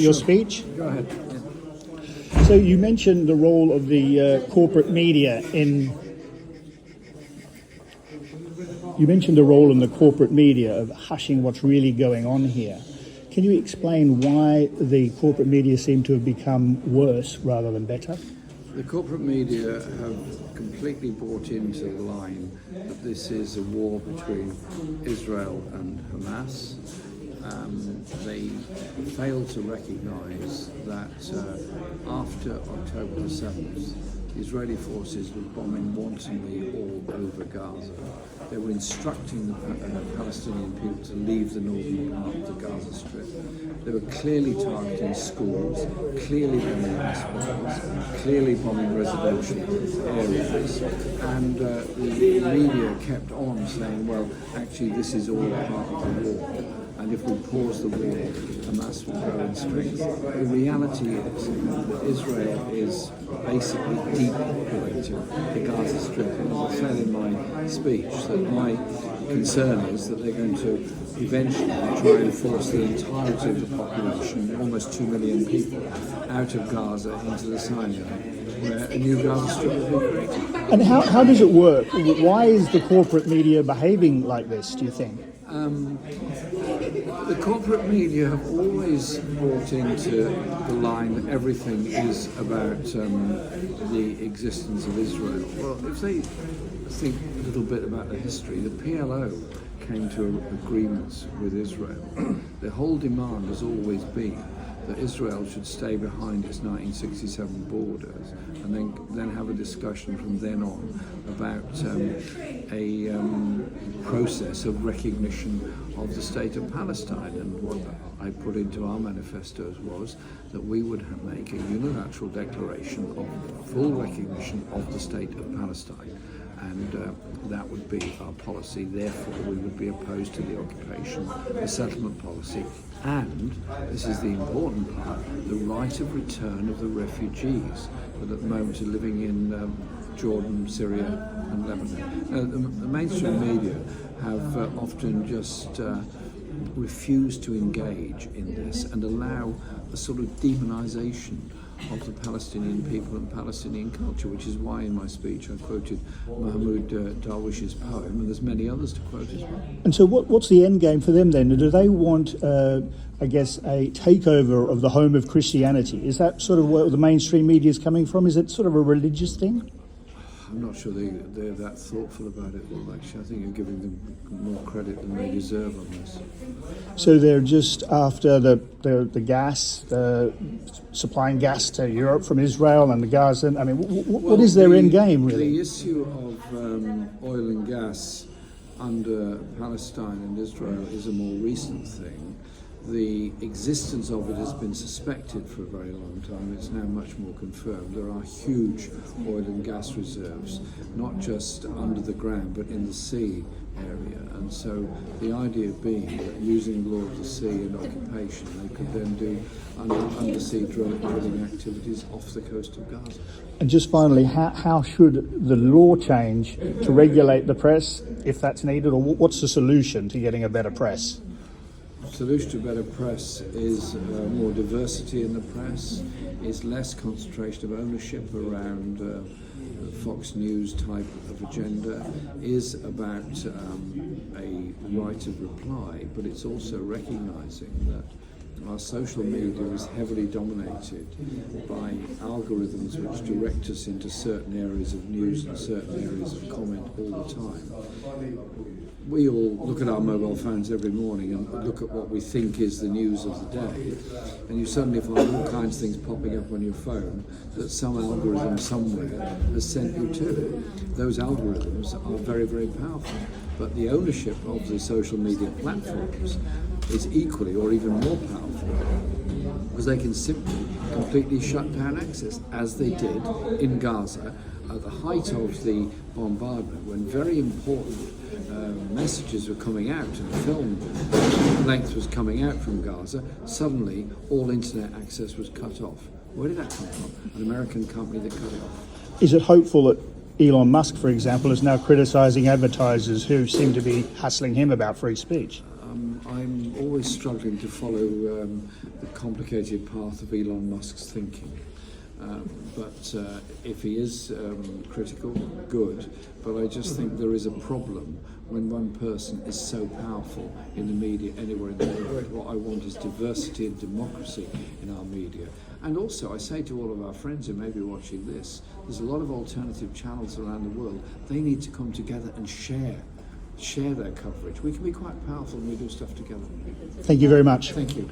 Your speech? Go ahead. So you mentioned the role of the corporate media in... You mentioned the role in the corporate media of hushing what's really going on here. Can you explain why the corporate media seem to have become worse rather than better? The corporate media have completely bought into the line that this is a war between Israel and Hamas. They fail to recognise that after October the 7th, the Israeli forces were bombing wantonly all over Gaza. They were instructing the Palestinian people to leave the northern part of the Gaza Strip. They were clearly targeting schools, clearly bombing hospitals, clearly bombing residential areas. And the media kept on saying, well, actually this is all part of the war. And if we pause the war, Hamas will grow in strength. The reality is that Israel is basically depopulating the Gaza Strip. And as I said in my speech, that my concern is that they're going to eventually try and force the entirety of the population, almost 2 million people, out of Gaza into the Sinai, where a new Gaza Strip will be created. And how does it work? Why is the corporate media behaving like this, do you think? The corporate media have always brought into the line that everything is about the existence of Israel. Well, if they think a little bit about the history, the PLO came to agreements with Israel. The whole demand has always been that Israel should stay behind its 1967 borders and then have a discussion from then on about a process of recognition of the state of Palestine. And what I put into our manifestos was that we would make a unilateral declaration of full recognition of the state of Palestine. And that would be our policy. Therefore, we would be opposed to the occupation, the settlement policy, and, this is the important part, the right of return of the refugees that at the moment are living in Jordan, Syria and Lebanon. The mainstream media have often just refused to engage in this and allow a sort of demonisation of the Palestinian people and Palestinian culture, which is why in my speech I quoted Mahmoud Darwish's poem, and there's many others to quote as well. And so what's the end game for them then? Do they want, I guess, a takeover of the home of Christianity? Is that sort of where the mainstream media is coming from? Is it sort of a religious thing? I'm not sure they're that thoughtful about it. Well, actually, I think you're giving them more credit than they deserve on this. So they're just after the gas, supplying gas to Europe from Israel and the Gaza. I mean, what is their end game, really? The issue of oil and gas under Palestine and Israel is a more recent thing. The existence of it has been suspected for a very long time. It's now much more confirmed. There are huge oil and gas reserves, not just under the ground, but in the sea area. And so the idea being that using the law of the sea and occupation, they could then do undersea drilling activities off the coast of Gaza. And just finally, how should the law change to regulate the press, if that's needed, or what's the solution to getting a better press? Solution to better press is more diversity in the press, is less concentration of ownership around Fox News type of agenda, is about a right of reply, but it's also recognising that our social media is heavily dominated by algorithms which direct us into certain areas of news and certain areas of comment all the time. We all look at our mobile phones every morning and look at what we think is the news of the day, and you suddenly find all kinds of things popping up on your phone that some algorithm somewhere has sent you to. Those algorithms are very, very powerful, but the ownership of the social media platforms is equally or even more powerful, because they can simply completely shut down access, as they did in Gaza at the height of the bombardment, when very important messages were coming out and film length was coming out from Gaza. Suddenly all internet access was cut off. Where did that come from? An American company that cut it off. Is it hopeful that Elon Musk, for example, is now criticising advertisers who seem to be hassling him about free speech? I'm always struggling to follow the complicated path of Elon Musk's thinking. But if he is critical, good. But I just think there is a problem when one person is so powerful in the media anywhere in the world. What I want is diversity and democracy in our media. And also, I say to all of our friends who may be watching this, there's a lot of alternative channels around the world. They need to come together and share their coverage. We can be quite powerful when we do stuff together. Thank you very much. Thank you.